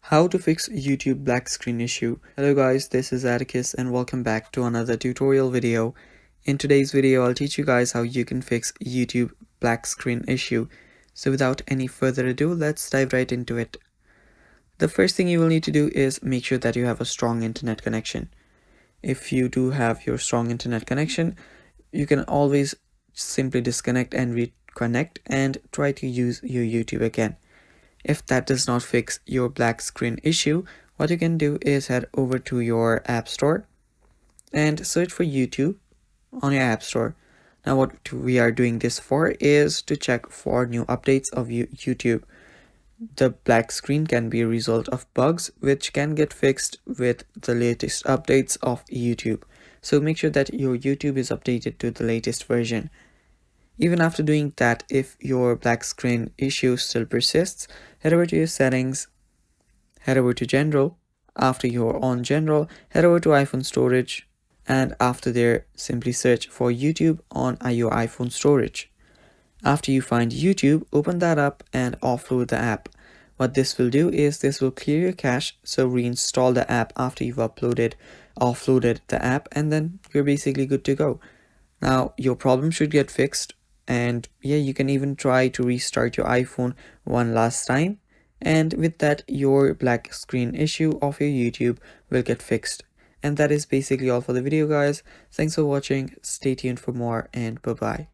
How to fix YouTube black screen issue. Hello guys, this is Atticus and welcome back to another tutorial video. In today's video, I'll teach you guys how you can fix YouTube black screen issue. So without any further ado, let's dive right into it. The first thing you will need to do is make sure that you have a strong internet connection. If you do have your strong internet connection, you can always simply disconnect and reconnect and try to use your YouTube again. If that does not fix your black screen issue, what you can do is head over to your app store and search for YouTube on your app store. Now what we are doing this for is to check for new updates of YouTube. The black screen can be a result of bugs which can get fixed with the latest updates of YouTube. So make sure that your YouTube is updated to the latest version. Even after doing that, if your black screen issue still persists, head over to your settings, head over to general. After you're on general, head over to iPhone storage, and after there, simply search for YouTube on your iPhone storage. After you find YouTube, open that up and offload the app. What this will do is this will clear your cache, so reinstall the app after you've offloaded the app, and then you're basically good to go. Now your problem should get fixed. And yeah, you can even try to restart your iPhone one last time, and with that your black screen issue of your YouTube will get fixed. And that is basically all for the video guys. Thanks for watching, stay tuned for more, and bye bye.